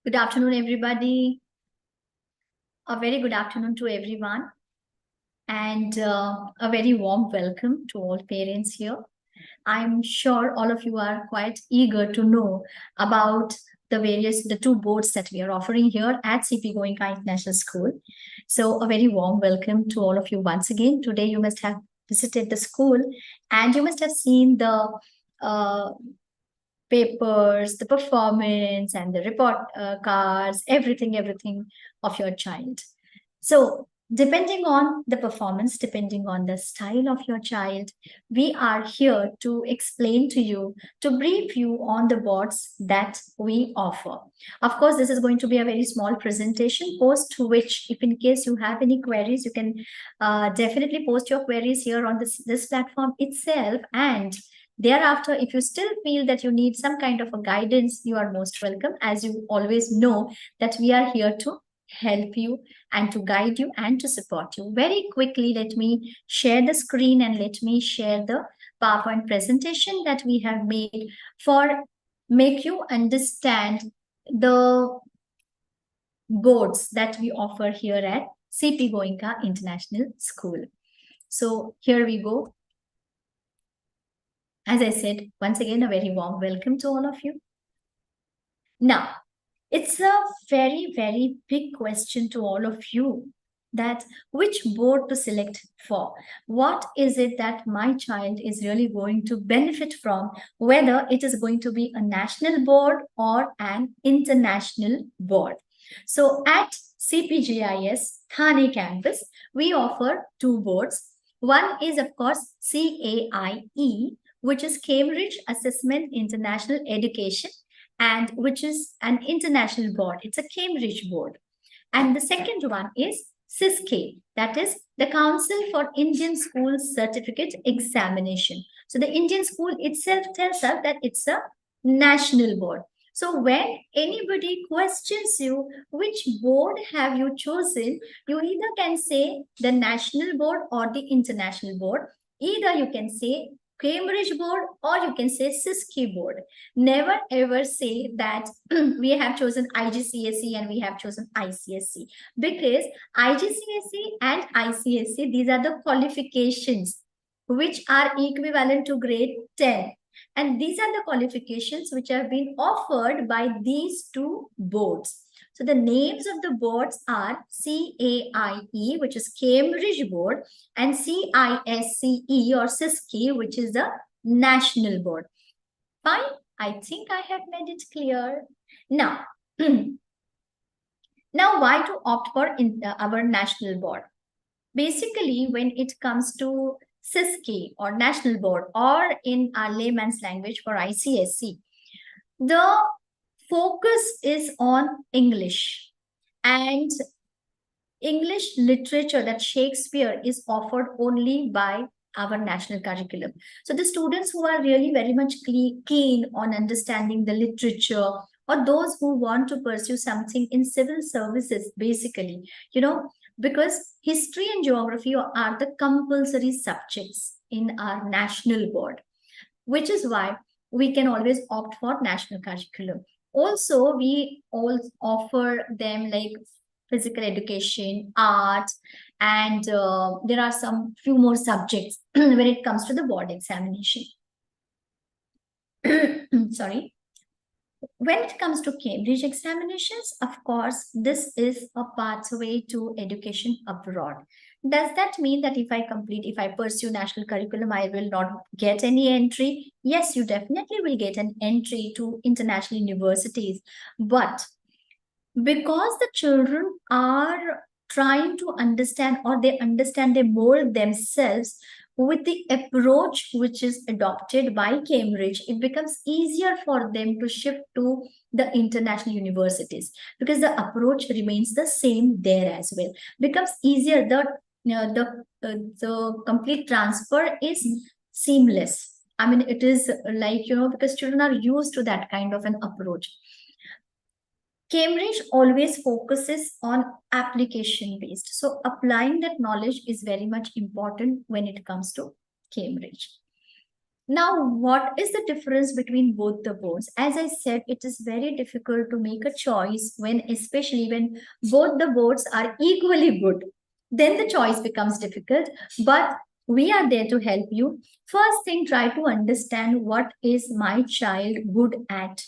Good afternoon, everybody. A very good afternoon to everyone, and a very warm welcome to all parents here. I'm sure all of you are quite eager to know about the two boards that we are offering here at CP Goenka International School. So, a very warm welcome to all of you once again. Today, you must have visited the school, and you must have seen the uh, papers, the performance, and the report cards, everything of your child. So, depending on the performance, depending on the style of your child, we are here to explain to you, to brief you on the boards that we offer. Of course, this is going to be a very small presentation, post to which, if in case you have any queries, you can definitely post your queries here on this platform itself. And thereafter, if you still feel that you need some kind of a guidance, you are most welcome. As you always know, that we are here to help you and to guide you and to support you. Very quickly, let me share the screen and let me share the PowerPoint presentation that we have made for make you understand the boards that we offer here at CP Goenka International School. So here we go. As I said, once again, a very warm welcome to all of you. Now, it's a very big question to all of you, that which board to select for. What is it that my child is really going to benefit from, whether it is going to be a national board or an international board. So at CPGIS Thane campus, we offer two boards. One is, of course, CAIE, which is Cambridge Assessment International Education, and which is an international board. It's a Cambridge board. And the second one is CISCE, that is the Council for Indian School Certificate Examination. So the Indian school itself tells us that it's a national board. So when anybody questions you, which board have you chosen, you either can say the national board or the international board. Either you can say Cambridge board or you can say CISCE board. Never ever say that we have chosen IGCSE and we have chosen ICSE, because IGCSE and ICSE, these are the qualifications which are equivalent to grade 10. And these are the qualifications which have been offered by these two boards. So the names of the boards are CAIE, which is Cambridge Board, and CISCE or CISCE, which is the National Board. Fine, I think I have made it clear. Now, now why to opt for our National Board? Basically, when it comes to CISCE or National Board, or in our layman's language for ICSE, the focus is on English, and English literature, that Shakespeare, is offered only by our national curriculum. So the students who are really very much keen on understanding the literature, or those who want to pursue something in civil services, basically, because history and geography are the compulsory subjects in our national board, which is why we can always opt for national curriculum. Also, we all offer them like physical education, art, and there are some few more subjects when it comes to the board examination. Sorry. When it comes to Cambridge examinations, of course, this is a pathway to education abroad. Does that mean that if I pursue national curriculum, I will not get any entry? Yes, you definitely will get an entry to international universities. But because the children are trying to understand, or they mold themselves with the approach which is adopted by Cambridge, it becomes easier for them to shift to the international universities, because the approach remains the same there as well. Becomes easier. The complete transfer is seamless. I mean, it is like, because children are used to that kind of an approach. Cambridge always focuses on application based. So applying that knowledge is very much important when it comes to Cambridge. Now, what is the difference between both the boards? As I said, it is very difficult to make a choice when, especially when both the boards are equally good. Then the choice becomes difficult, but we are there to help you. First thing, try to understand what is my child good at.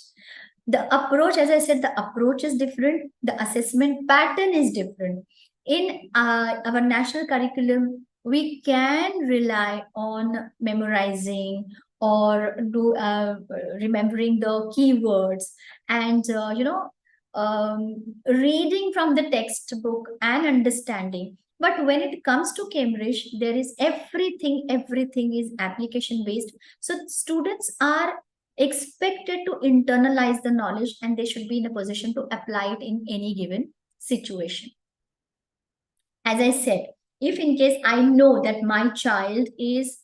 The approach, as I said, the approach is different, the assessment pattern is different. In our national curriculum, we can rely on memorizing or do remembering the keywords and reading from the textbook and understanding. But when it comes to Cambridge, there is everything is application based. So students are expected to internalize the knowledge and they should be in a position to apply it in any given situation. As I said, if in case I know that my child is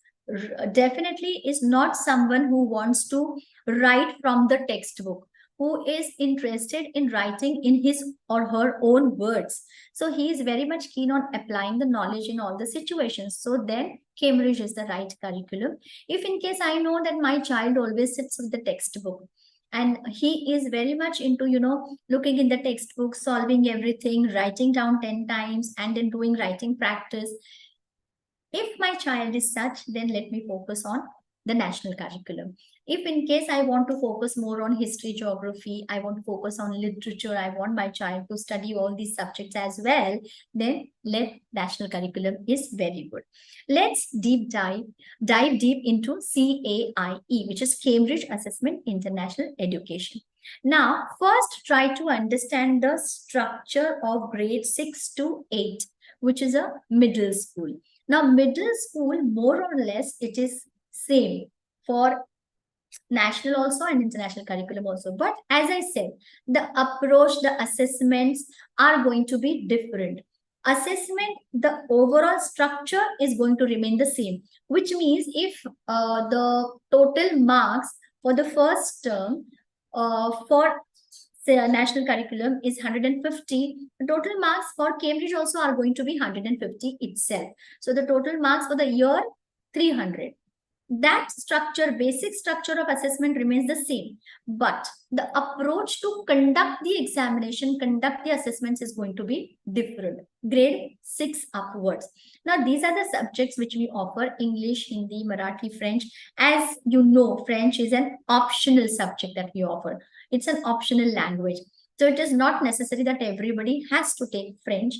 definitely is not someone who wants to write from the textbook, who is interested in writing in his or her own words, so he is very much keen on applying the knowledge in all the situations, so then Cambridge is the right curriculum. If in case I know that my child always sits with the textbook and he is very much into looking in the textbook, solving everything, writing down 10 times and then doing writing practice, if my child is such, then let me focus on the national curriculum. If in case I want to focus more on history, geography, I want to focus on literature, I want my child to study all these subjects as well, then let national curriculum is very good. Let's dive deep into CAIE, which is Cambridge Assessment International Education. Now, first try to understand the structure of grade 6 to 8, which is a middle school. Now, middle school, more or less, it is same for national also and international curriculum also. But as I said, the approach, the assessments are going to be different. Assessment, the overall structure is going to remain the same, which means if the total marks for the first term for say national curriculum is 150, the total marks for Cambridge also are going to be 150 itself. So the total marks for the year 300. That structure, basic structure of assessment remains the same, but the approach to conduct the examination, conduct the assessments is going to be different. Grade 6 upwards. Now, these are the subjects which we offer: English, Hindi, Marathi, French. As you know, French is an optional subject that we offer. It's an optional language. So it is not necessary that everybody has to take French.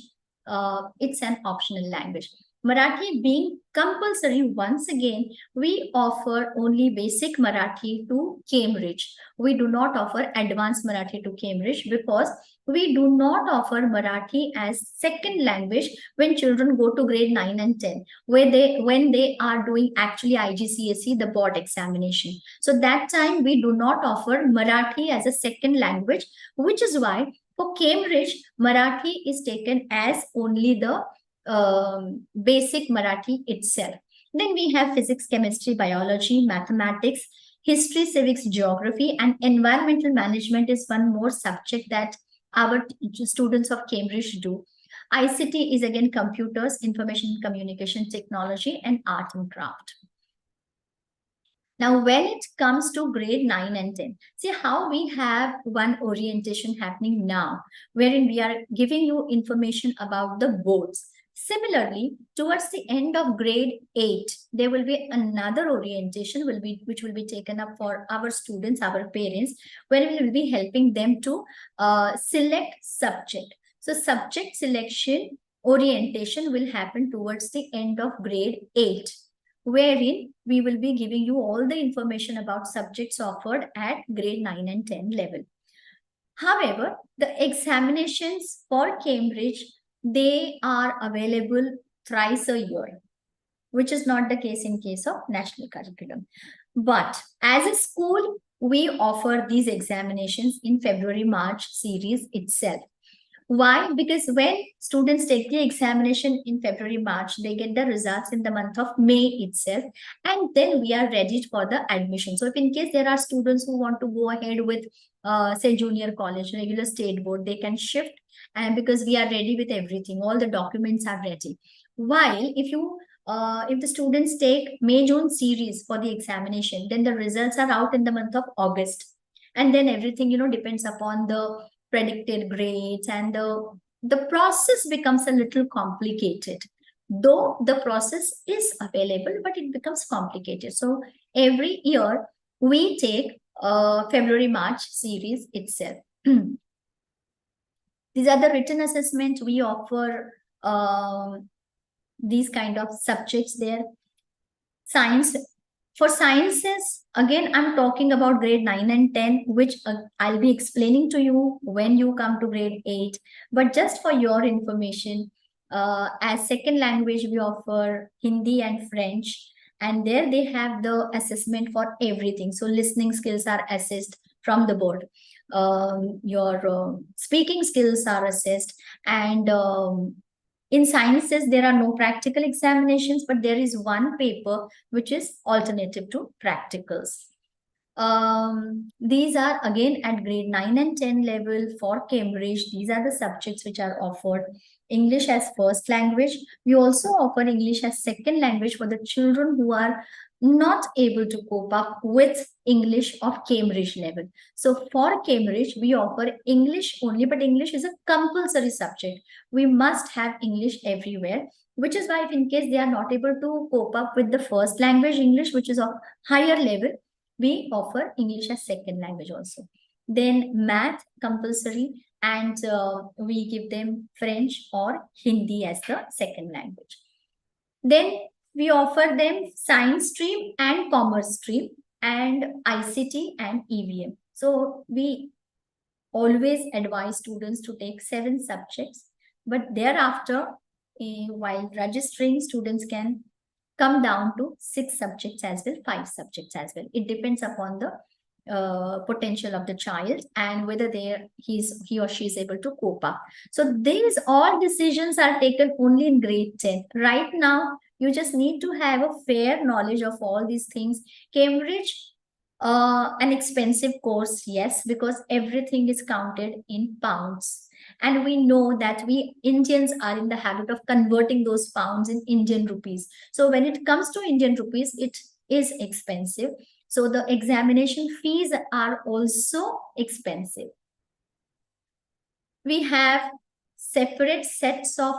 It's an optional language. Marathi being compulsory, once again, we offer only basic Marathi to Cambridge. We do not offer advanced Marathi to Cambridge because we do not offer Marathi as second language when children go to grade 9 and 10, when they are doing actually IGCSE, the board examination. So that time we do not offer Marathi as a second language, which is why for Cambridge, Marathi is taken as only the basic Marathi itself. Then we have physics, chemistry, biology, mathematics, history, civics, geography, and environmental management is one more subject that our students of Cambridge do. ICT is again computers, information and communication technology, and art and craft. Now, when it comes to grade 9 and 10, see how we have one orientation happening now, wherein we are giving you information about the boards. Similarly, towards the end of grade 8, there will be another orientation which will be taken up for our students, our parents, where we will be helping them to select subject. So subject selection orientation will happen towards the end of grade 8, wherein we will be giving you all the information about subjects offered at grade 9 and 10 level. However, the examinations for Cambridge, they are available thrice a year, which is not the case in case of national curriculum. But as a school, we offer these examinations in February-March series itself. Why? Because when students take the examination in February, March, they get the results in the month of May itself, and then we are ready for the admission. So if in case there are students who want to go ahead with, say, junior college, regular state board, they can shift, and because we are ready with everything, all the documents are ready. While if you if the students take May-June series for the examination, then the results are out in the month of August. And then everything, depends upon the predicted grades, and the process becomes a little complicated. Though the process is available, but it becomes complicated. So every year we take February, March series itself. These are the written assessment we offer. These kind of subjects there. Science, for sciences, again, I'm talking about grade 9 and 10, which I'll be explaining to you when you come to grade 8. But just for your information, as second language, we offer Hindi and French. And there they have the assessment for everything. So listening skills are assessed from the board. Your speaking skills are assessed. And in sciences, there are no practical examinations, but there is one paper which is alternative to practicals. These are again at grade 9 and 10 level for Cambridge. These are the subjects which are offered. English as first language. We also offer English as second language for the children who are not able to cope up with English of Cambridge level. So for Cambridge, we offer English only, but English is a compulsory subject. We must have English everywhere, which is why if in case they are not able to cope up with the first language English, which is of higher level, we offer English as second language also. Then math compulsory, and we give them French or Hindi as the second language. Then we offer them science stream and commerce stream and ICT and EVM. So we always advise students to take 7 subjects, but thereafter, while registering, students can come down to 6 subjects as well, 5 subjects as well. It depends upon the potential of the child and whether he or she is able to cope up. So these all decisions are taken only in grade 10. Right now, you just need to have a fair knowledge of all these things. Cambridge, an expensive course, yes, because everything is counted in pounds. And we know that we Indians are in the habit of converting those pounds in Indian rupees. So when it comes to Indian rupees, it is expensive. So the examination fees are also expensive. We have separate sets of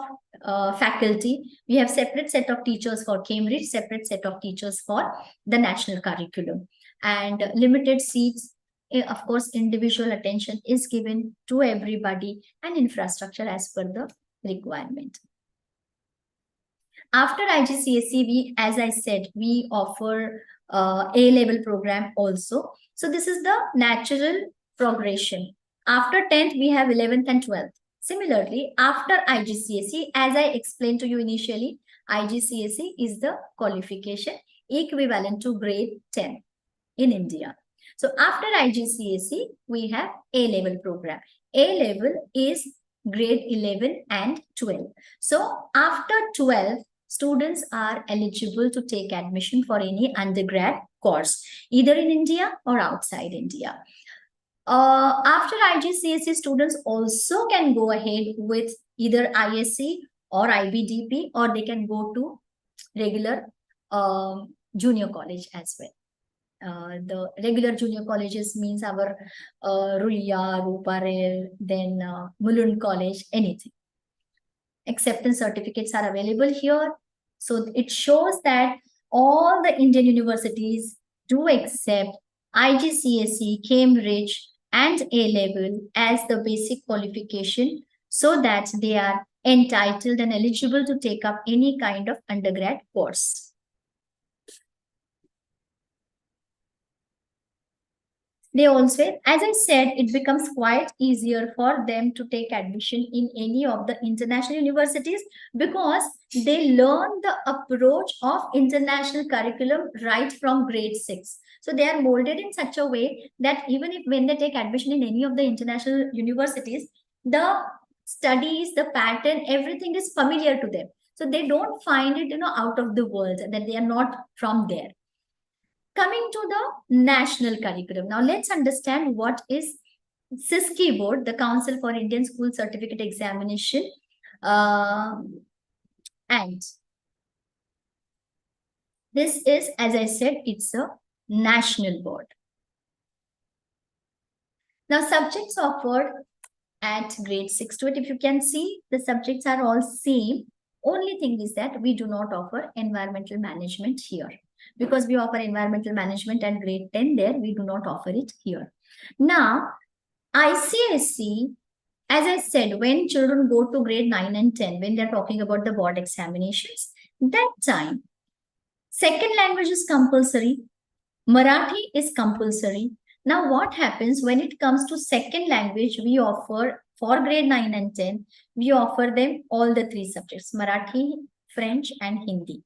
faculty. We have separate set of teachers for Cambridge, separate set of teachers for the national curriculum. And limited seats, of course, individual attention is given to everybody, and infrastructure as per the requirement. After IGCSE, as I said, we offer A-level program also. So this is the natural progression. After 10th, we have 11th and 12th. Similarly, after IGCSE, as I explained to you initially, IGCSE is the qualification equivalent to grade 10 in India. So after IGCSE, we have A-level program. A-level is grade 11 and 12. So after 12, students are eligible to take admission for any undergrad course, either in India or outside India. After IGCSE, students also can go ahead with either ISC or IBDP, or they can go to regular junior college as well. The regular junior colleges means our Rulia, Ruparel, then Mulund College, anything. Acceptance certificates are available here. So it shows that all the Indian universities do accept IGCSE, Cambridge, and A-level as the basic qualification, so that they are entitled and eligible to take up any kind of undergrad course. They also, as I said, it becomes quite easier for them to take admission in any of the international universities because they learn the approach of international curriculum right from grade 6. So they are molded in such a way that even if when they take admission in any of the international universities, the studies, the pattern, everything is familiar to them. So they don't find it, out of the world, that they are not from there. Coming to the national curriculum. Now let's understand what is CISCI board, the Council for Indian School Certificate Examination. And This is, as I said, it's a national board. Now, subjects offered at grade 6 to 8, if you can see, the subjects are all same. Only thing is that we do not offer environmental management here. Because we offer environmental management at grade 10 there, we do not offer it here. Now, ICSE, as I said, when children go to grade 9 and 10, when they're talking about the board examinations, that time, second language is compulsory, Marathi is compulsory. Now, what happens when it comes to second language, we offer for grade 9 and 10, we offer them all the three subjects, Marathi, French, and Hindi.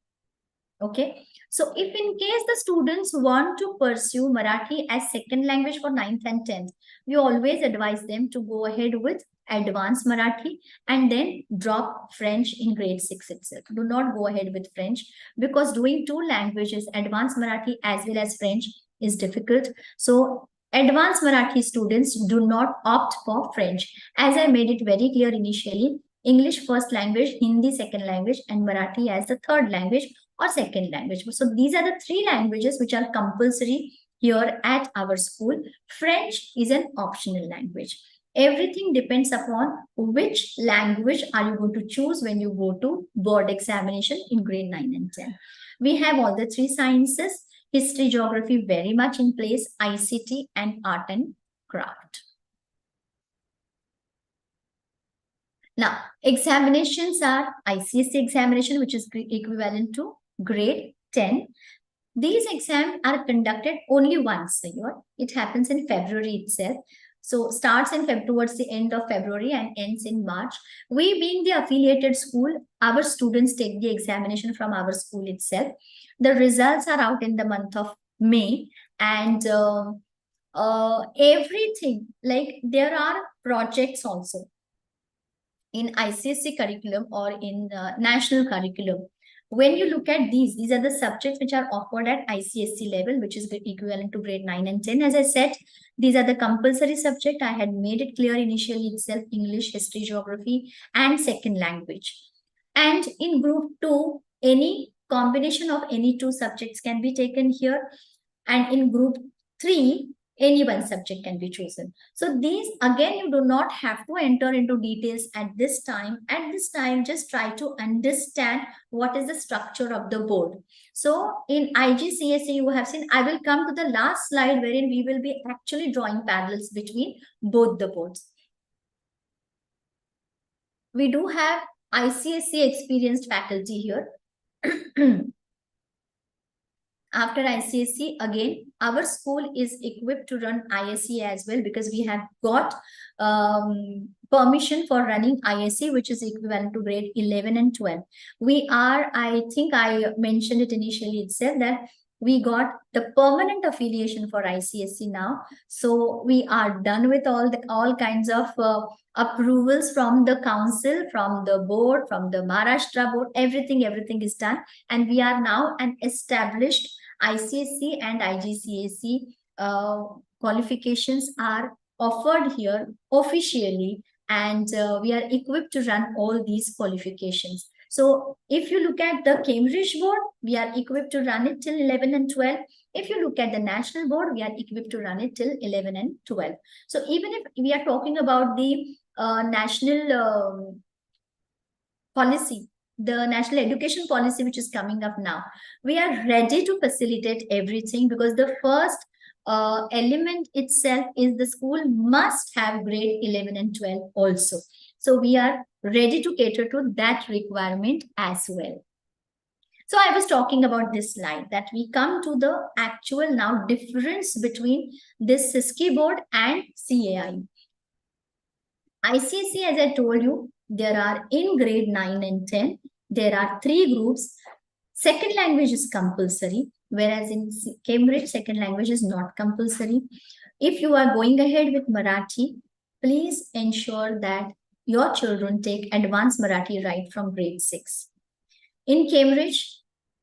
Okay. So if in case the students want to pursue Marathi as second language for 9th and 10th, we always advise them to go ahead with advanced Marathi and then drop French in grade 6 itself. Do not go ahead with French because doing two languages, advanced Marathi as well as French, is difficult. So advanced Marathi students do not opt for French. As I made it very clear initially, English first language, Hindi second language, and Marathi as the third language or second language. So these are the three languages which are compulsory here at our school. French is an optional language. Everything depends upon which language are you going to choose when you go to board examination in grade 9 and 10. We have all the three sciences, history, geography very much in place, ICT, and art and craft. Now, examinations are ICSE examination, which is equivalent to grade 10. These exams are conducted only once a year. It happens in February itself. So starts in towards the end of February and ends in March. We being the affiliated school, our students take the examination from our school itself. The results are out in the month of May, and everything, like there are projects also in ICSE curriculum or in national curriculum. When you look at these are the subjects which are offered at ICSE level, which is equivalent to grade 9 and 10. As I said, these are the compulsory subject. I had made it clear initially itself, English, history, geography, and second language. And in group 2, any combination of any two subjects can be taken here. And in group 3, any one subject can be chosen. So these, again, you do not have to enter into details at this time. At this time, just try to understand what is the structure of the board. So in IGCSE, you have seen, I will come to the last slide wherein we will be actually drawing parallels between both the boards. We do have ICSE experienced faculty here. After ICSE, again, our school is equipped to run ISE as well because we have got permission for running ISE, which is equivalent to grade 11 and 12. We are, I think I mentioned it initially itself, that we got the permanent affiliation for ICSE now. So we are done with all kinds of approvals from the council, from the board, from the Maharashtra board, everything is done. And we are now an established ICSE and IGCSE qualifications are offered here officially, and we are equipped to run all these qualifications. So if you look at the Cambridge board, we are equipped to run it till 11 and 12. If you look at the national board, we are equipped to run it till 11 and 12. So even if we are talking about the national policy, the national education policy, which is coming up now, we are ready to facilitate everything because the first element itself is the school must have grade 11 and 12 also. So we are ready to cater to that requirement as well. So I was talking about this slide, that we come to the actual now difference between this SISKI board and CAI. ICSE, as I told you, there are in grade 9 and 10, there are 3 groups. Second language is compulsory, whereas in Cambridge, second language is not compulsory. If you are going ahead with Marathi, please ensure that your children take advanced Marathi right from grade 6. In Cambridge,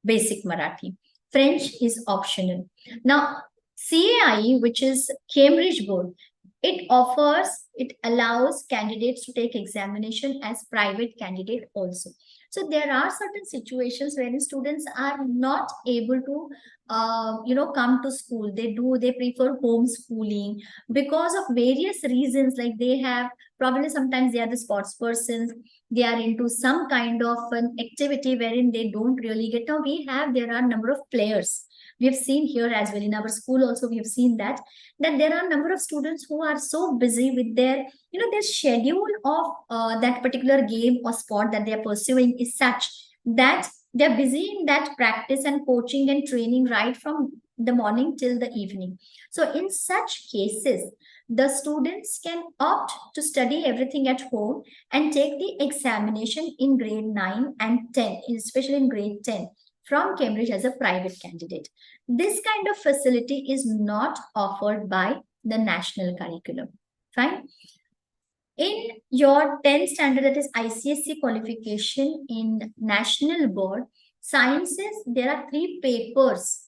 basic Marathi. French is optional. Now, CAI, which is Cambridge board, it allows candidates to take examination as private candidate also. So there are certain situations wherein students are not able to, come to school. They prefer homeschooling because of various reasons. Like they have probably sometimes they are the sports persons. They are into some kind of an activity wherein they don't really get. Now there are number of players. We have seen here as well in our school also. We have seen that there are a number of students who are so busy with their schedule of that particular game or sport that they are pursuing is such that they're busy in that practice and coaching and training right from the morning till the evening. So in such cases, the students can opt to study everything at home and take the examination in grade 9 and 10, especially in grade 10, from Cambridge as a private candidate. This kind of facility is not offered by the national curriculum. Fine. In your 10th standard, that is ICSE qualification in national board, sciences, there are three papers.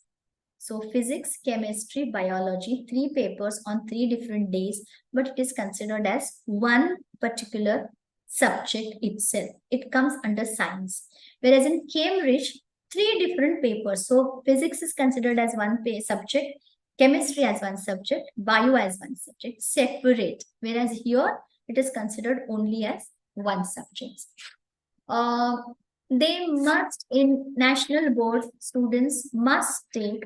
So physics, chemistry, biology, three papers on 3 different days, but it is considered as one particular subject itself. It comes under science. Whereas in Cambridge, 3 different papers. So physics is considered as one subject, chemistry as one subject, bio as one subject, separate. Whereas here, it is considered only as one subject. They must, in national board, students must take,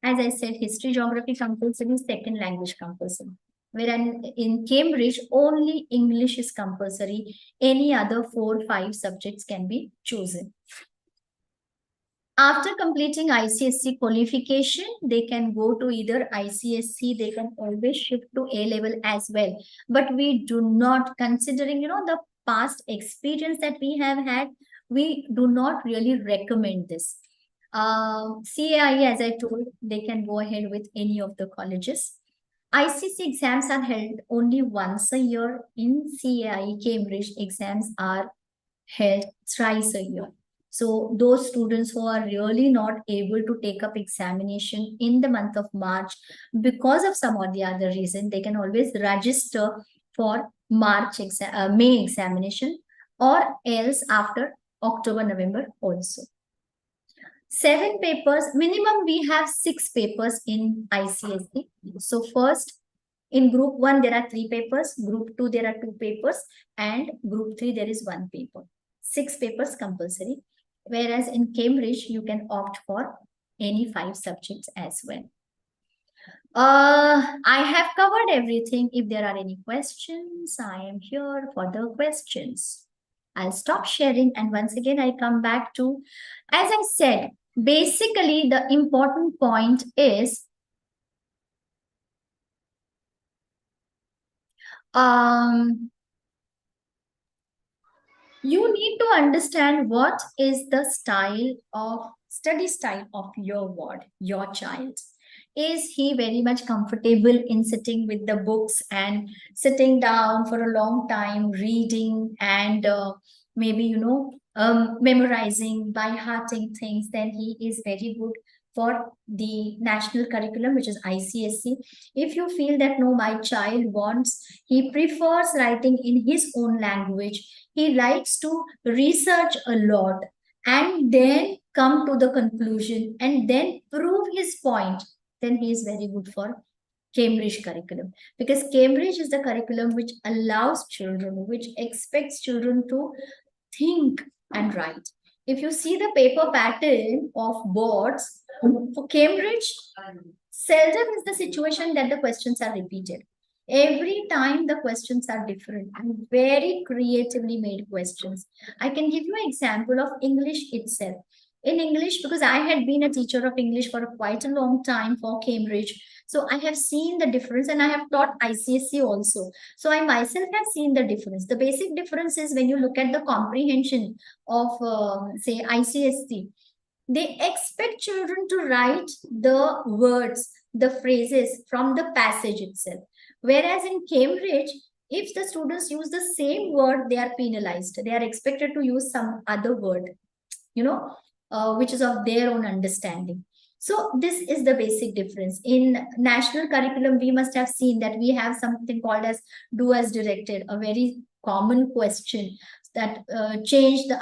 as I said, history, geography compulsory, second language compulsory. Whereas in Cambridge, only English is compulsory. Any other 4-5 subjects can be chosen. After completing ICSE qualification, they can go to either ICSE, they can always shift to A level as well. But we do not, considering, the past experience that we have had, we do not really recommend this. CAIE, as I told, they can go ahead with any of the colleges. ICSE exams are held only once a year. In CAIE, Cambridge exams are held thrice a year. So those students who are really not able to take up examination in the month of March because of some or the other reason, they can always register for May examination, or else after October, November also. 7 papers, minimum we have 6 papers in ICSE. So first, in group 1, there are 3 papers, group 2, there are 2 papers, and group 3, there is 1 paper. 6 papers compulsory. Whereas in Cambridge, you can opt for any 5 subjects as well. I have covered everything. If there are any questions, I am here for the questions. I'll stop sharing, and once again, I come back to, as I said, basically the important point is you need to understand what is the study style of your ward, your child. Is he very much comfortable in sitting with the books and sitting down for a long time, reading and maybe, memorizing, by hearting things? Then he is very good for the national curriculum, which is ICSE. If you feel that no, my child he prefers writing in his own language, he likes to research a lot and then come to the conclusion and then prove his point, then he is very good for Cambridge curriculum, because Cambridge is the curriculum which allows children, which expects children to think and write. If you see the paper pattern of boards for Cambridge, seldom is the situation that the questions are repeated. Every time the questions are different and very creatively made questions. I can give you an example of English itself. In English, because I had been a teacher of English for quite a long time for Cambridge, so I have seen the difference, and I have taught ICSE also. So I myself have seen the difference. The basic difference is when you look at the comprehension of, say, ICSE, they expect children to write the words, the phrases from the passage itself. Whereas in Cambridge, if the students use the same word, they are penalized. They are expected to use some other word, which is of their own understanding. So this is the basic difference. In national curriculum, we must have seen that we have something called as do as directed, a very common question. that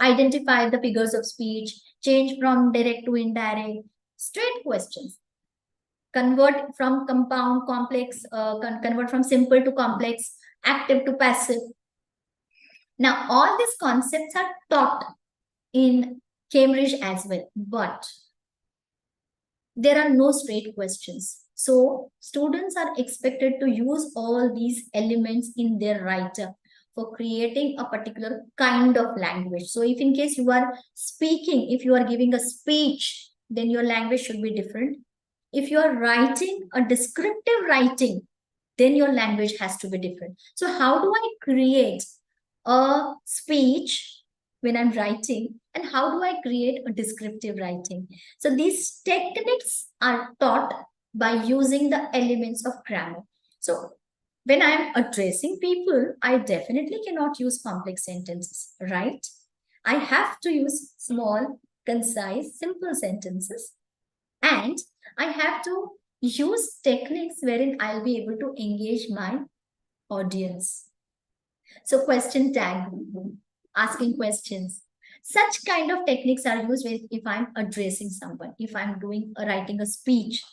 identify the figures of speech, change from direct to indirect, straight questions. Convert from compound, complex, convert from simple to complex, active to passive. Now, all these concepts are taught in Cambridge as well, but there are no straight questions. So students are expected to use all these elements in their write-up for creating a particular kind of language. So if in case you are speaking, if you are giving a speech, then your language should be different. If you are writing a descriptive writing, then your language has to be different. So how do I create a speech when I'm writing, and how do I create a descriptive writing? So these techniques are taught by using the elements of grammar. So when I'm addressing people, I definitely cannot use complex sentences, right? I have to use small, concise, simple sentences. And I have to use techniques wherein I'll be able to engage my audience. So question tag, asking questions. Such kind of techniques are used if I'm addressing someone, if I'm writing a speech.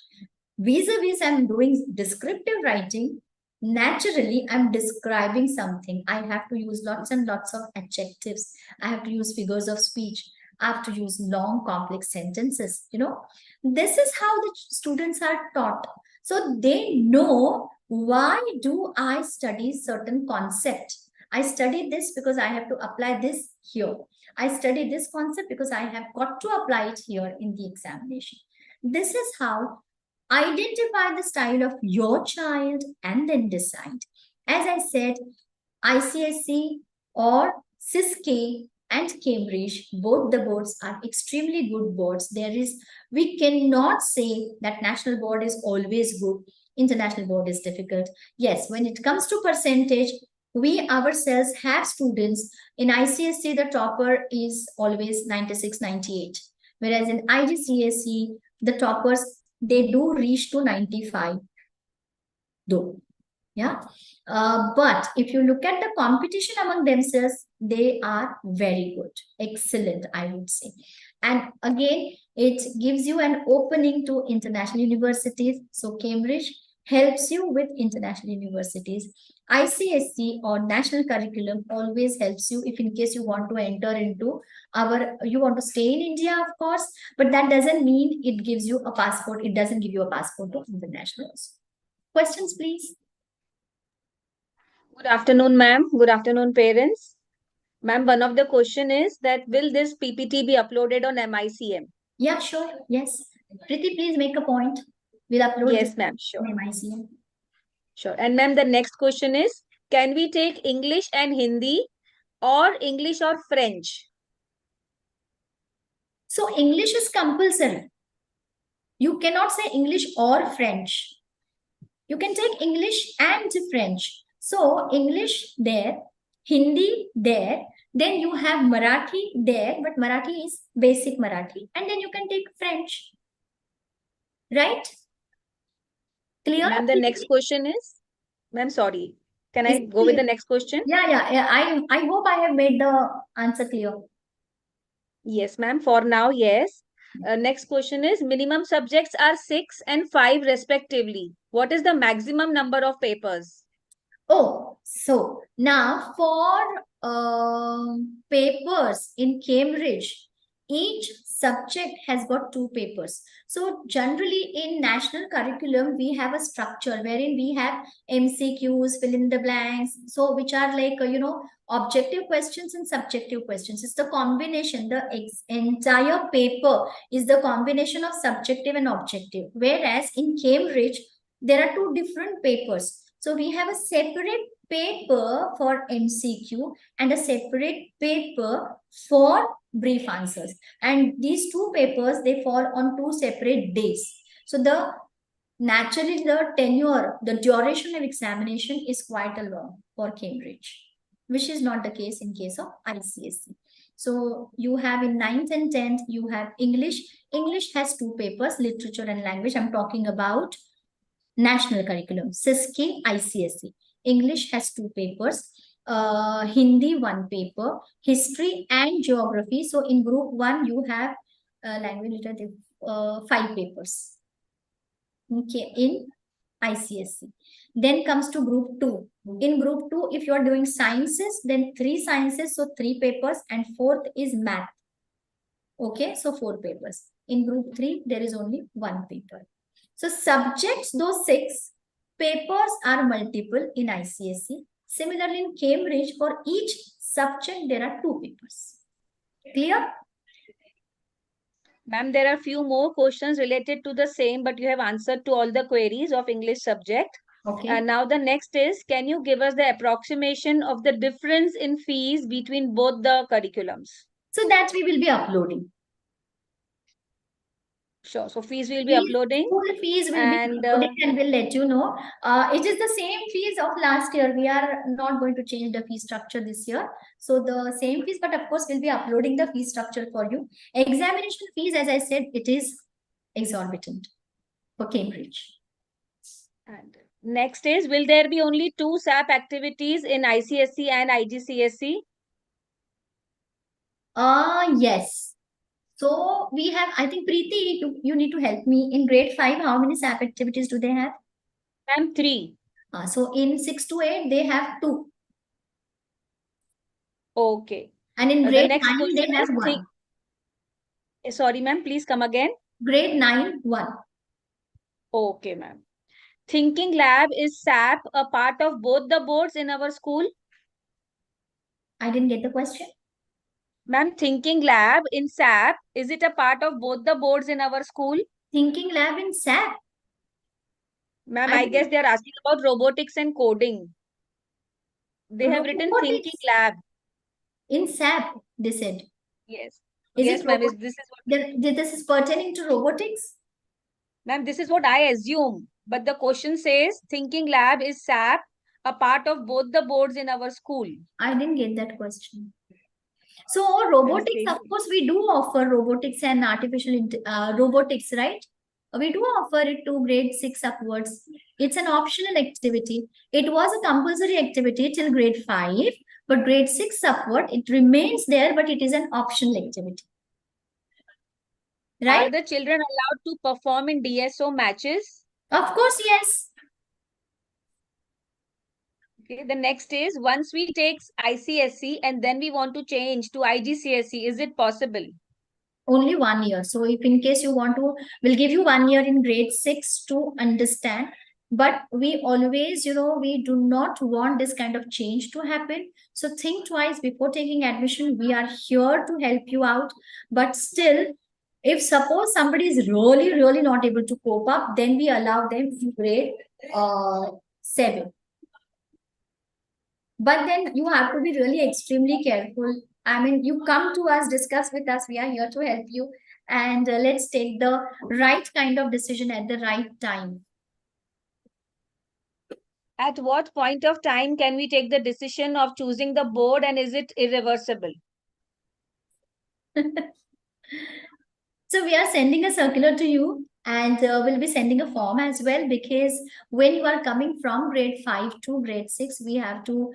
Vis-a-vis I'm doing descriptive writing, naturally I'm describing something. I have to use lots and lots of adjectives. I have to use figures of speech. I have to use long, complex sentences. This is how the students are taught. So they know, why do I study certain concept? I study this because I have to apply this here. I study this concept because I have got to apply it here in the examination. This is how identify the style of your child and then decide. As I said, ICSE or CISK and Cambridge, both the boards are extremely good boards. We cannot say that national board is always good, international board is difficult. Yes, when it comes to percentage, we ourselves have students in ICSE, the topper is always 96, 98. Whereas in IGCSE, the toppers, they do reach to 95 though. Yeah. But if you look at the competition among themselves, they are very good, excellent, I would say. And again, it gives you an opening to international universities. So Cambridge helps you with international universities. ICSE or national curriculum always helps you if in case you want to enter into you want to stay in India, of course, but that doesn't mean it gives you a passport. It doesn't give you a passport to internationals. Questions, please. Good afternoon, ma'am. Good afternoon, parents. Ma'am, one of the question is that will this PPT be uploaded on MICM? Yeah, sure. Yes. Priti, please make a point. We'll upload Yes, this ma'am. Sure. on MICM. Sure. And ma'am, the next question is, can we take English and Hindi or English or French? So English is compulsory. You cannot say English or French. You can take English and French. So English there, Hindi there, then you have Marathi there, but Marathi is basic Marathi. And then you can take French. Right? Clear? Ma'am, the next question is, ma'am, sorry. Can I go with the next question? Yeah. I hope I have made the answer clear. Yes, ma'am. For now, yes. Next question is, minimum subjects are 6 and 5 respectively. What is the maximum number of papers? Oh, so now for papers in Cambridge, each subject has got 2 papers. So generally in national curriculum, we have a structure wherein we have MCQs, fill in the blanks. So which are like, objective questions and subjective questions. It's the combination, the entire paper is the combination of subjective and objective. Whereas in Cambridge, there are 2 different papers. So we have a separate paper for MCQ and a separate paper for brief answers. And these 2 papers, they fall on 2 separate days. So naturally the tenure, the duration of examination is quite a long for Cambridge, which is not the case in case of ICSE. So you have in 9th and 10th, you have English. English has 2 papers, literature and language. I'm talking about national curriculum, CISK, ICSE. English has 2 papers. Hindi 1 paper, history and geography. So in group 1, you have language literature 5 papers. Okay, in ICSE. Then comes to group 2. In group 2, if you are doing sciences, then 3 sciences, so 3 papers, and 4th is math. Okay, so 4 papers. In group 3, there is only 1 paper. So subjects, those 6 papers are multiple in ICSE. Similarly, in Cambridge, for each subject, there are 2 papers. Clear? Ma'am, there are few more questions related to the same, but you have answered to all the queries of English subject. Okay. And now the next is, can you give us the approximation of the difference in fees between both the curriculums? So that we will be uploading. Sure. So fees will be uploading. Full fees will And, be uploading and we'll let you know. It is the same fees of last year. We are not going to change the fee structure this year. So the same fees, but of course we'll be uploading the fee structure for you. Examination fees, as I said, it is exorbitant for Cambridge. And next is, will there be only 2 SAP activities in ICSE and IGCSE? Yes. So we have, I think, Preeti, you need to help me. In grade 5, how many SAP activities do they have? And 3. So in 6 to 8, they have 2. Okay. And in The grade next 9, they question have is 1. Sorry, ma'am, please come again. Grade 9, 1. Okay, ma'am. Thinking Lab, is SAP a part of both the boards in our school? I didn't get the question. Ma'am, Thinking Lab in SAP, is it a part of both the boards in our school? Thinking Lab in SAP? Ma'am, I I think- guess they are asking about robotics and coding. They have written Thinking Robotics Lab. in SAP, they said. Yes. Is Yes, it ma'am. robot- This is what, This is pertaining to robotics? ma'am, this is what I assume. But the question says Thinking Lab, is SAP a part of both the boards in our school? I didn't get that question. So robotics, of course, we do offer robotics and robotics, right? We do offer it to grade 6 upwards. It's an optional activity. It was a compulsory activity till grade 5, but grade 6 upward, it remains there, but it is an optional activity. Right? Are the children allowed to perform in DSO matches? Of course, yes. Okay, the next is, once we take ICSE and then we want to change to IGCSE, is it possible? Only 1 year. So if in case you want to, we'll give you 1 year in grade 6 to understand. But we always, we do not want this kind of change to happen. So think twice before taking admission. We are here to help you out. But still, if suppose somebody is really, really not able to cope up, then we allow them in grade 7. But then you have to be really extremely careful. I mean, you come to us, discuss with us. We are here to help you. And let's take the right kind of decision at the right time. At what point of time can we take the decision of choosing the board, and is it irreversible? So we are sending a circular to you, and we'll be sending a form as well, because when you are coming from grade 5 to grade 6, we have to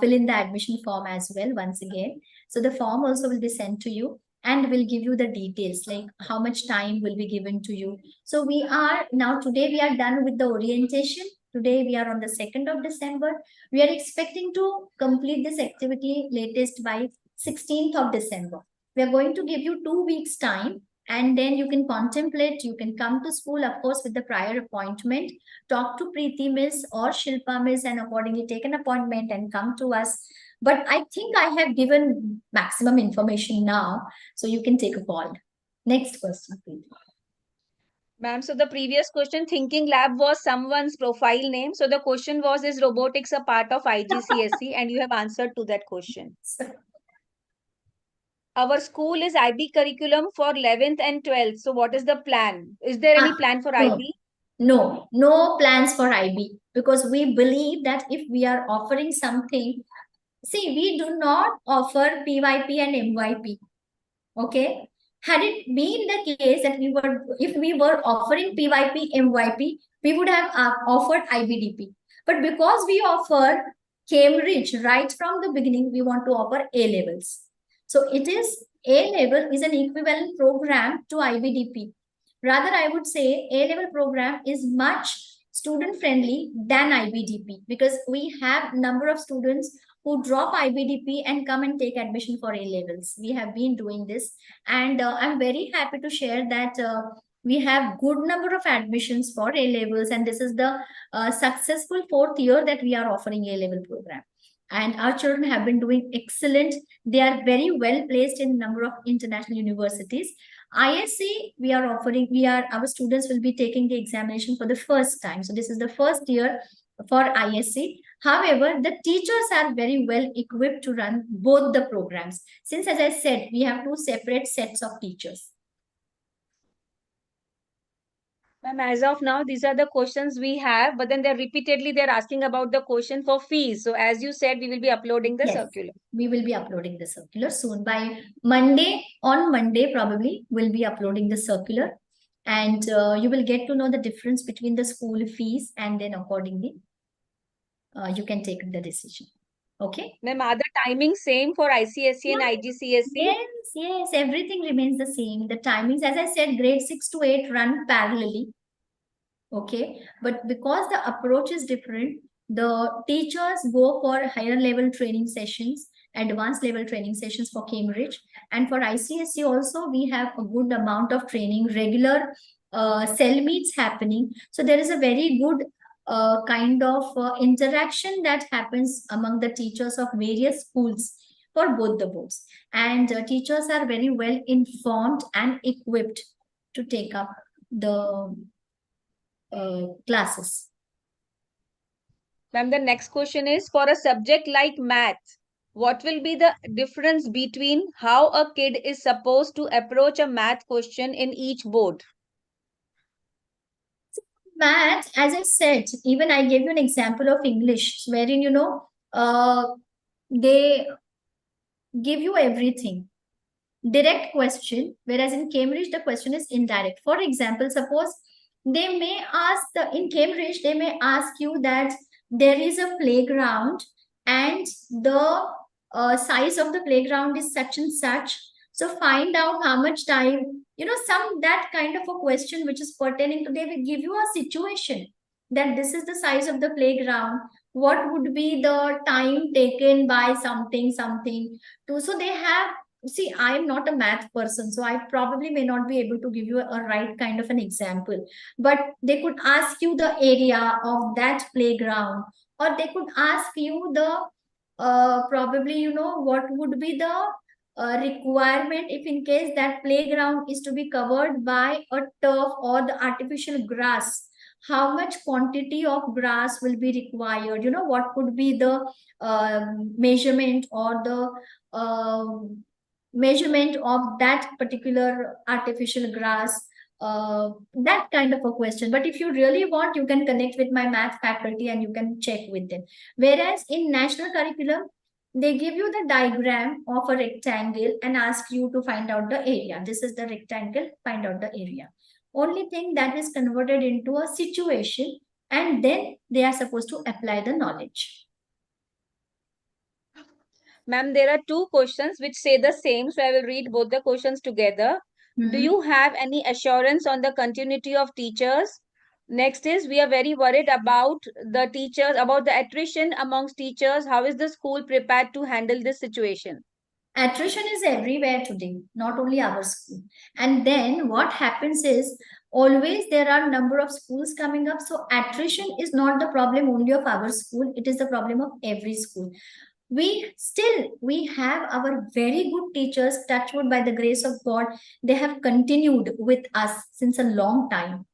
fill in the admission form as well once again. So the form also will be sent to you, and we'll give you the details, like how much time will be given to you. So today we are done with the orientation. Today we are on the 2nd of December. We are expecting to complete this activity latest by 16th of December. We are going to give you 2 weeks time, and then you can contemplate, you can come to school, of course, with the prior appointment, talk to Preeti Miss or Shilpa Miss, and accordingly take an appointment and come to us. But I think I have given maximum information now, so you can take a call. Next question, please. Ma'am, so the previous question, Thinking Lab, was someone's profile name. So the question was, is robotics a part of IGCSE? And you have answered to that question. Our school is IB curriculum for 11th and 12th. So what is the plan? Is there any plan for IB? No plans for IB, because we believe that if we are offering something, see, we do not offer PYP and MYP. Okay. Had it been the case that if we were offering PYP, MYP, we would have offered IBDP. But because we offer Cambridge, right from the beginning, we want to offer A levels. So it is A level is an equivalent program to IBDP. Rather, I would say A level program is much student friendly than IBDP because we have number of students who drop IBDP and come and take admission for A levels. We have been doing this, and I'm very happy to share that we have good number of admissions for A levels, and this is the successful fourth year that we are offering A level program. And our children have been doing excellent. They are very well placed in number of international universities. ISC, we are offering, our students will be taking the examination for the first time. So this is the first year for ISC. However, the teachers are very well equipped to run both the programs. Since, as I said, we have two separate sets of teachers. Ma'am, as of now, these are the questions we have, but then they're asking about the question for fees. So as you said, we will be uploading the Yes. circular. We will be uploading the circular soon. By Monday, on Monday probably, we'll be uploading the circular. And you will get to know the difference between the school fees, and then accordingly, you can take the decision. Okay? Ma'am, are the timings same for ICSE and IGCSE? Yes, everything remains the same. The timings, as I said, grade 6 to 8 run parallelly. Okay, but because the approach is different, the teachers go for higher level training sessions, advanced level training sessions for Cambridge. And for ICSE also, we have a good amount of training, regular cell meets happening. So there is a very good kind of interaction that happens among the teachers of various schools for both the boards. And teachers are very well informed and equipped to take up the classes. Ma'am, the next question is, for a subject like math, what will be the difference between how a kid is supposed to approach a math question in each board? Math, as I said, even I gave you an example of English, wherein, they give you everything. Direct question, whereas in Cambridge, the question is indirect. For example, suppose they may ask in Cambridge, they may ask you that there is a playground and the size of the playground is such and such. So find out how much time, that kind of a question which is pertaining to, they will give you a situation that this is the size of the playground. What would be the time taken by something, to, so they have, see, I'm not a math person, so I probably may not be able to give you a right kind of an example, but they could ask you the area of that playground, or they could ask you the probably, what would be the requirement if in case that playground is to be covered by a turf or the artificial grass. How much quantity of grass will be required? What could be the measurement or the measurement of that particular artificial grass, that kind of a question. But if you really want, you can connect with my math faculty and you can check with them. Whereas in national curriculum, they give you the diagram of a rectangle and ask you to find out the area. This is the rectangle, find out the area. Only thing that is converted into a situation, and then they are supposed to apply the knowledge. Ma'am, there are two questions which say the same, so I will read both the questions together. Do you have any assurance on the continuity of teachers? Next is, we are very worried about the teachers, about the attrition amongst teachers. How is the school prepared to handle this situation? Attrition is everywhere today, not only our school. And then what happens is, always there are number of schools coming up. So attrition is not the problem only of our school. It is the problem of every school. We have our very good teachers, touched wood, by the grace of God. They have continued with us since a long time.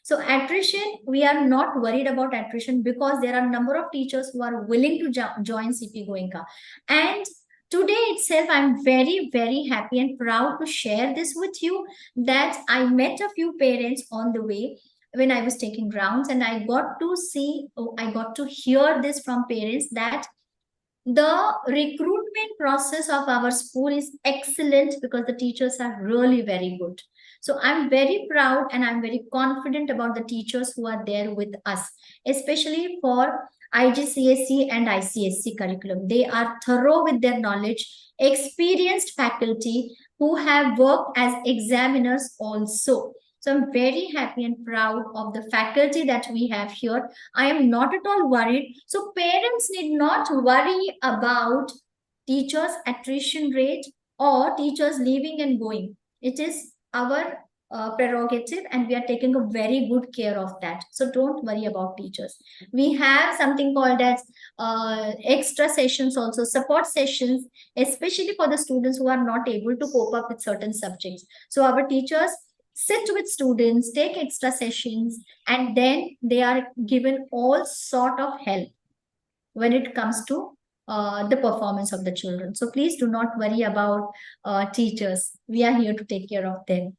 So attrition, we are not worried about attrition because there are a number of teachers who are willing to join CP Goenka. And today itself, I'm very, very happy and proud to share this with you that I met a few parents on the way when I was taking rounds, and I got to hear this from parents that the recruitment process of our school is excellent because the teachers are really very good. So I'm very proud and I'm very confident about the teachers who are there with us, especially for IGCSE and ICSE curriculum. They are thorough with their knowledge, experienced faculty who have worked as examiners also. So I'm very happy and proud of the faculty that we have here. I am not at all worried. So parents need not worry about teachers' attrition rate or teachers leaving and going. It is our prerogative, and we are taking a very good care of that. So don't worry about teachers. We have something called as extra sessions, also support sessions, especially for the students who are not able to cope up with certain subjects. So our teachers sit with students, take extra sessions, and then they are given all sort of help when it comes to the performance of the children. So please do not worry about teachers. We are here to take care of them.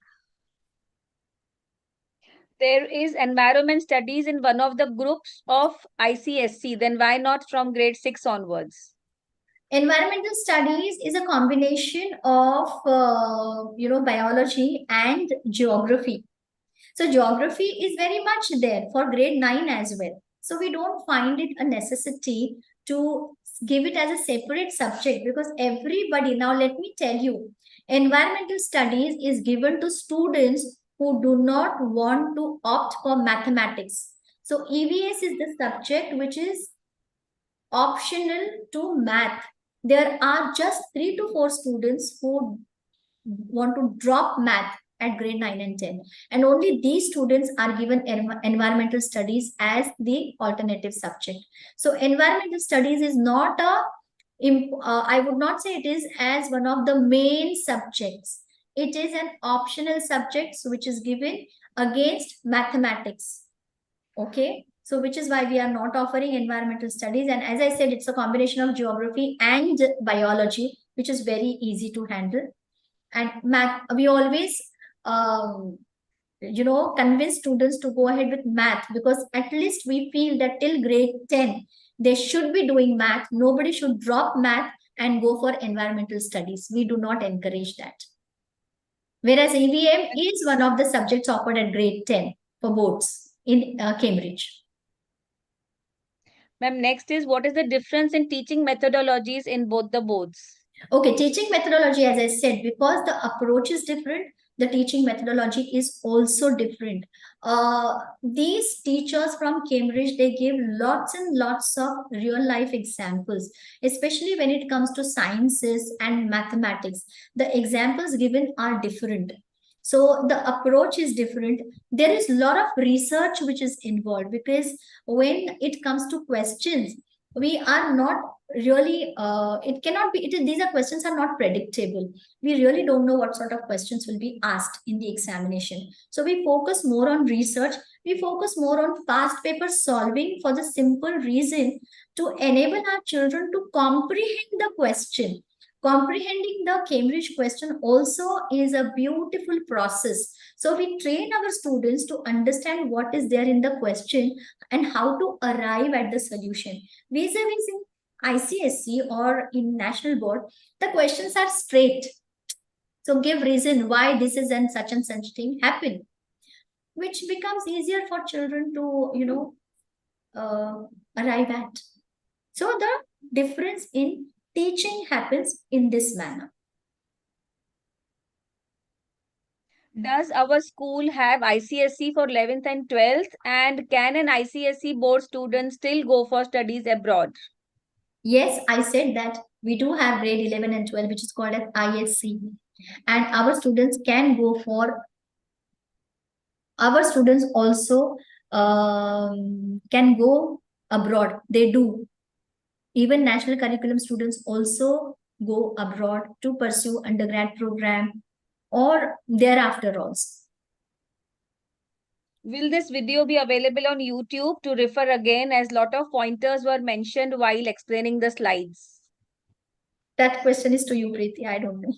There is environment studies in one of the groups of ICSC, then why not from grade 6 onwards? Environmental studies is a combination of biology and geography. So geography is very much there for grade 9 as well. So we don't find it a necessity to give it as a separate subject, because everybody, now let me tell you, environmental studies is given to students who do not want to opt for mathematics. So EVS is the subject which is optional to math. There are just 3 to 4 students who want to drop math at grade 9 and 10, and only these students are given environmental studies as the alternative subject. So environmental studies is not I would not say it is as one of the main subjects. It is an optional subject which is given against mathematics. Okay, so which is why we are not offering environmental studies. And as I said, it's a combination of geography and biology, which is very easy to handle. And math, we always convince students to go ahead with math, because at least we feel that till grade 10 they should be doing math. Nobody should drop math and go for environmental studies. We do not encourage that. Whereas EVM is one of the subjects offered at grade 10 for boards in Cambridge. Ma'am, next is, what is the difference in teaching methodologies in both the boards? Okay, teaching methodology, as I said, because the approach is different, the teaching methodology is also different. These teachers from Cambridge, they give lots and lots of real life examples, especially when it comes to sciences and mathematics. The examples given are different. So the approach is different. There is a lot of research which is involved, because when it comes to questions, we are not really it cannot be these are questions are not predictable. We really don't know what sort of questions will be asked in the examination. So we focus more on research. We focus more on past paper solving, for the simple reason to enable our children to comprehend the question. Comprehending the Cambridge question also is a beautiful process. So we train our students to understand what is there in the question and how to arrive at the solution. Vis-a-vis in ICSE or in National Board, the questions are straight. So give reason why this is and such thing happened, which becomes easier for children to, arrive at. So the difference in teaching happens in this manner. Does our school have ICSE for 11th and 12th? And can an ICSE board student still go for studies abroad? Yes, I said that we do have grade 11 and 12, which is called as ISC. And our students can go for, our students also can go abroad. They do. Even national curriculum students also go abroad to pursue undergrad program or thereafter also. Will this video be available on YouTube to refer again, as lot of pointers were mentioned while explaining the slides? That question is to you, Preeti. I don't know.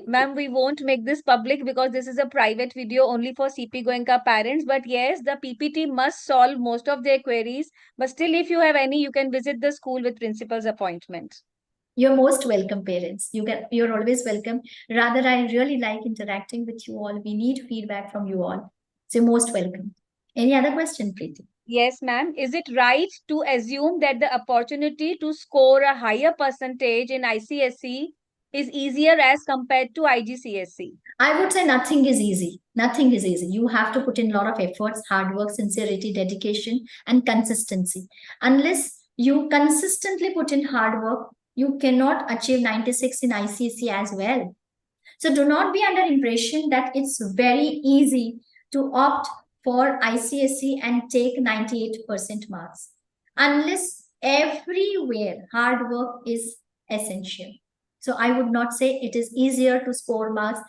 Ma'am, we won't make this public because this is a private video only for CP Goenka parents. But yes, the PPT must solve most of their queries. But still, if you have any, you can visit the school with principal's appointment. You're most welcome, parents. You're always welcome. Rather, I really like interacting with you all. We need feedback from you all. So you're most welcome. Any other question, Preeti? Yes, ma'am. Is it right to assume that the opportunity to score a higher percentage in ICSE is easier as compared to IGCSE? I would say nothing is easy. Nothing is easy. You have to put in a lot of efforts, hard work, sincerity, dedication, and consistency. Unless you consistently put in hard work, you cannot achieve 96 in ICSE as well. So do not be under impression that it's very easy to opt for ICSE and take 98% marks. Unless everywhere hard work is essential. So I would not say it is easier to score marks.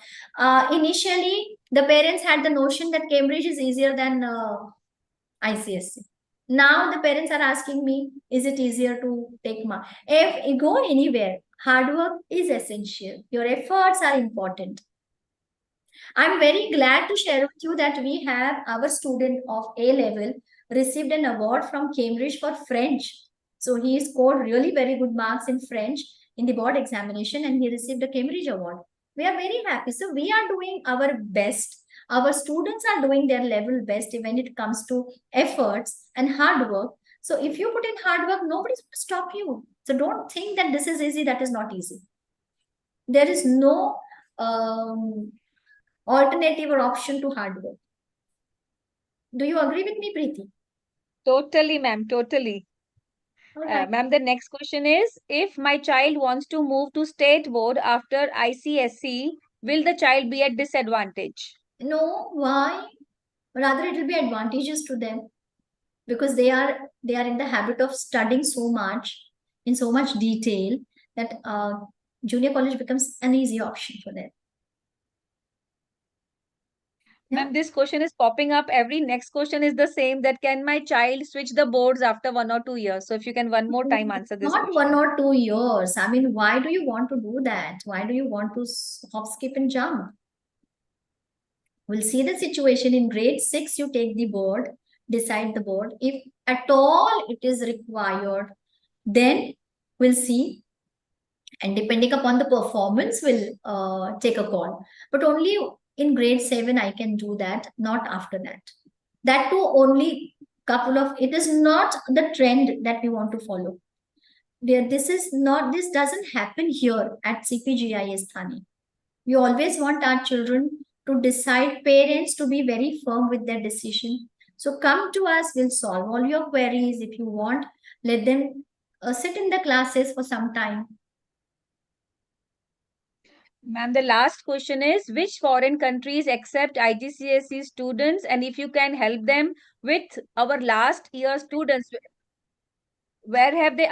Initially, the parents had the notion that Cambridge is easier than ICSE. Now the parents are asking me, is it easier to take marks? If you go anywhere, hard work is essential. Your efforts are important. I'm very glad to share with you that we have our student of A level received an award from Cambridge for French. So he scored really very good marks in French in the board examination and he received a Cambridge award. We are very happy. So we are doing our best. Our students are doing their level best when it comes to efforts and hard work. So if you put in hard work, nobody's going to stop you. So don't think that this is easy, that is not easy. There is no alternative or option to hard work. Do you agree with me, Preeti? Totally, ma'am. Totally. All right. Ma'am, the next question is, if my child wants to move to state board after ICSE, will the child be at disadvantage? No, why? Rather, it will be advantageous to them because they are in the habit of studying so much in so much detail that junior college becomes an easy option for them. Yeah. Ma'am, this question is popping up. Every next question is the same, that can my child switch the boards after 1 or 2 years? So if you can one more time answer this Not question. 1 or 2 years. I mean, why do you want to do that? Why do you want to hop, skip, and jump? We'll see the situation in grade 6. You take the board, decide the board. If at all it is required, then we'll see. And depending upon the performance, we'll take a call. But only in grade 7, I can do that, not after that. That too, only couple of, it is not the trend that we want to follow. This doesn't happen here at CPGIS Thane. We always want our children to decide, parents to be very firm with their decision. So come to us, we'll solve all your queries. If you want, let them sit in the classes for some time. Ma'am, the last question is, which foreign countries accept IGCSE students? And if you can help them with our last year students, where have they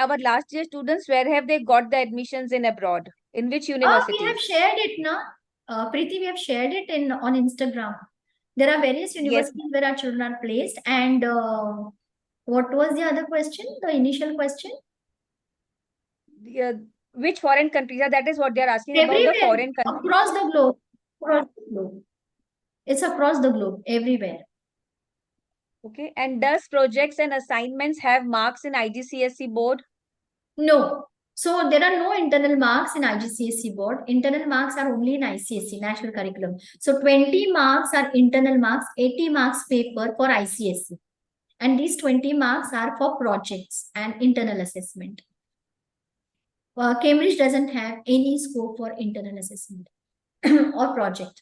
got the admissions in abroad? In which We have universities? shared it now. Preeti, we have shared it on Instagram. There are various Yes. universities where our children are placed. And what was the other question? The initial question? Which foreign countries? That is what they are asking about, the Everywhere, foreign countries. across the globe. Across the globe. It's across the globe, everywhere. Okay. And does projects and assignments have marks in IGCSE board? No. So there are no internal marks in IGCSE board. Internal marks are only in ICSE, National Curriculum. So 20 marks are internal marks, 80 marks paper for ICSE. And these 20 marks are for projects and internal assessment. Cambridge doesn't have any scope for internal assessment or project.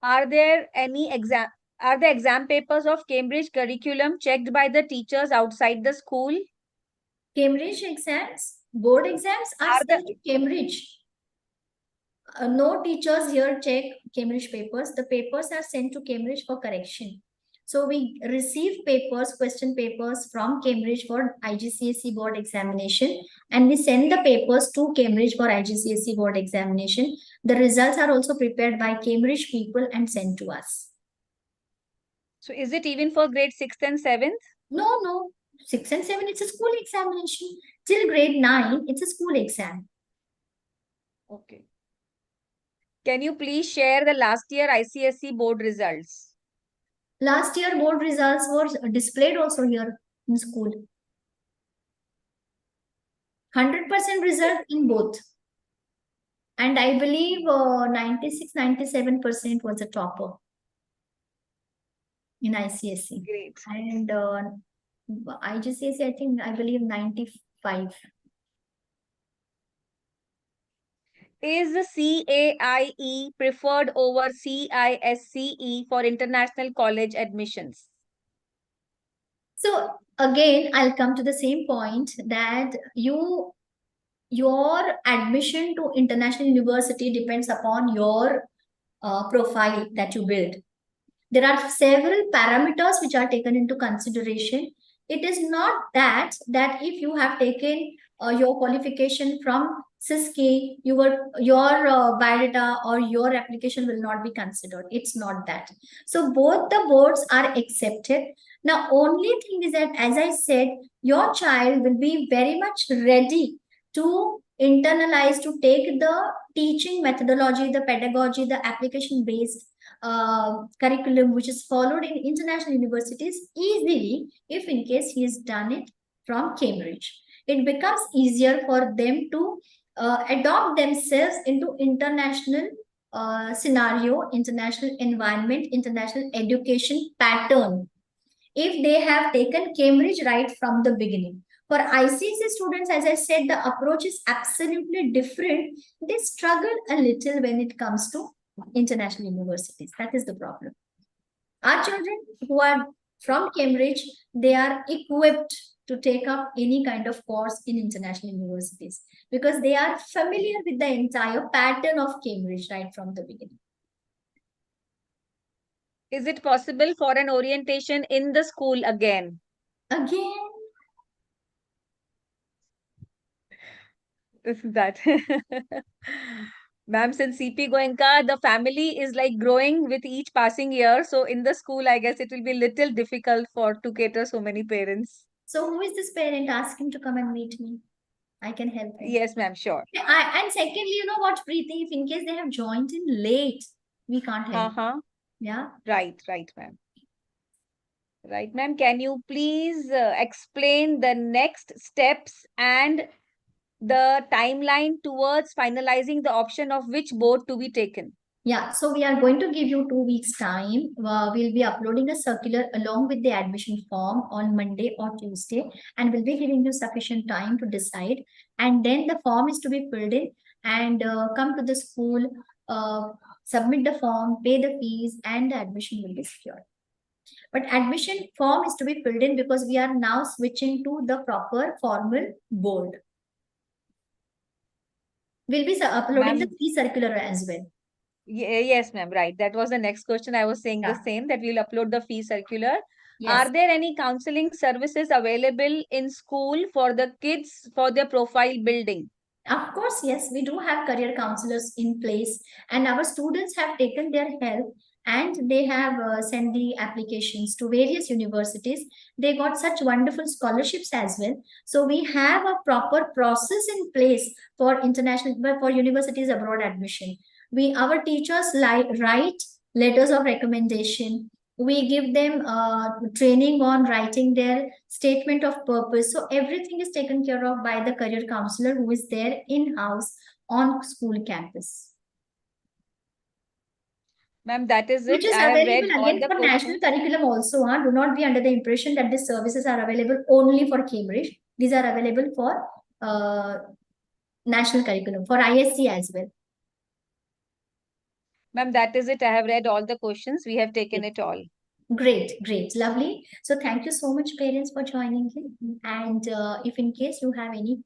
Are the exam papers of Cambridge curriculum checked by the teachers outside the school? Cambridge exams, board exams are sent to Cambridge. No teachers here check Cambridge papers. The papers are sent to Cambridge for correction. So we receive papers, question papers from Cambridge for IGCSE board examination, and we send the papers to Cambridge for IGCSE board examination. The results are also prepared by Cambridge people and sent to us. So is it even for grade 6th and 7th? No. 6 and 7, it's a school examination. Till grade 9, it's a school exam. Okay. Can you please share the last year ICSE board results? Last year board results were displayed also here in school. 100% result in both. And I believe 96, 97% was a topper. in ICSE. Great. And IGCSE, I believe 95. Is the CAIE preferred over CISCE for international college admissions? So again, I'll come to the same point that your admission to international university depends upon your profile that you build. There are several parameters which are taken into consideration. It is not that if you have taken your qualification from CISCE, your biodata or your application will not be considered. It's not that. So both the boards are accepted. Now, only thing is that, as I said, your child will be very much ready to internalize, to take the teaching methodology, the pedagogy, the application based curriculum which is followed in international universities easily if in case he has done it from Cambridge. It becomes easier for them to adopt themselves into international scenario, international environment, international education pattern if they have taken Cambridge right from the beginning. For ICSE students, as I said, the approach is absolutely different. They struggle a little when it comes to international universities. That is the problem. Our children who are from Cambridge, they are equipped to take up any kind of course in international universities because they are familiar with the entire pattern of Cambridge right from the beginning. Is it possible for an orientation in the school again? Again, That. Ma'am, since CP Goenka, the family is like growing with each passing year. So in the school, I guess it will be little difficult to cater so many parents. so who is this parent? Ask him to come and meet me. I can help him. Yes, ma'am, sure. And secondly, you know what, Preeti, if in case they have joined in late, we can't help. Yeah. Right, ma'am. Right, ma'am. Can you please explain the next steps and the timeline towards finalizing the option of which board to be taken? Yeah, so we are going to give you 2 weeks time. We'll be uploading a circular along with the admission form on Monday or Tuesday, and we'll be giving you sufficient time to decide. And then the form is to be filled in and come to the school, submit the form, pay the fees, and the admission will be secured. But admission form is to be filled in because we are now switching to the proper formal board. We'll be uploading the fee circular as well. Yes, ma'am. Right. That was the next question. I was saying the same, that we'll upload the fee circular. Yes. Are there any counseling services available in school for the kids for their profile building? Of course, yes, we do have career counselors in place, and our students have taken their help and they have sent the applications to various universities. They got such wonderful scholarships as well. So we have a proper process in place for universities abroad admission. Our teachers write letters of recommendation. We give them training on writing their statement of purpose. So everything is taken care of by the career counselor who is there in-house on school campus. Ma'am, that is it. Which is available again for national curriculum also. Do not be under the impression that these services are available only for Cambridge. These are available for national curriculum, for ISC as well. Ma'am, that is it. I have read all the questions. We have taken it all. Great, lovely. So thank you so much, parents, for joining in. And if in case you have any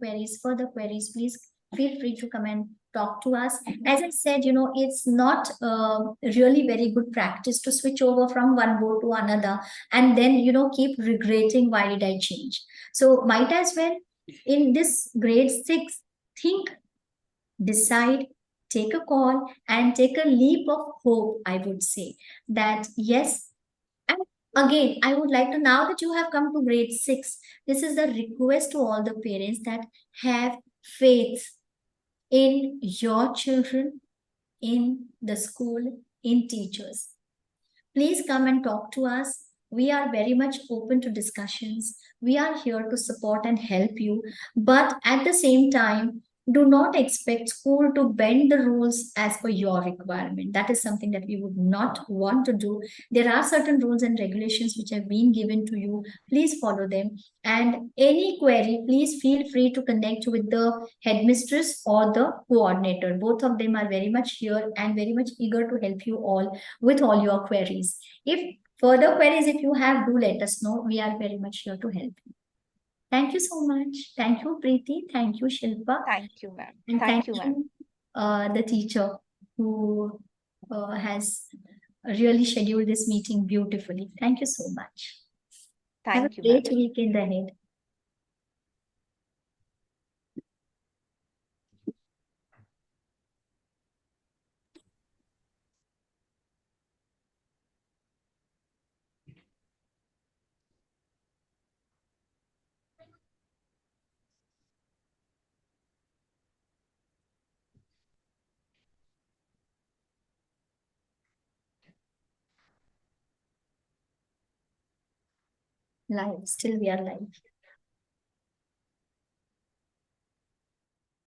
further queries, please feel free to come and talk to us. As I said, it's not really very good practice to switch over from one board to another and then, keep regretting why did I change. So might as well in this grade 6, think, decide, take a call and take a leap of hope. I would say that yes. And again, I would like to, now that you have come to grade 6, this is the request to all the parents that have faith in your children, in the school, in teachers. Please come and talk to us. We are very much open to discussions. We are here to support and help you. But at the same time, do not expect school to bend the rules as per your requirement. That is something that we would not want to do. There are certain rules and regulations which have been given to you. Please follow them. And any query, please feel free to connect with the headmistress or the coordinator. Both of them are very much here and very much eager to help you all with all your queries. If further queries, if you have, do let us know. We are very much here to help you. Thank you so much. Thank you, Preeti. Thank you, Shilpa. Thank you, ma'am. And Thank you, ma'am. the teacher who has really scheduled this meeting beautifully. Thank you so much. Have a Thank you, ma'am. great weekend ahead. Live. Still we are live.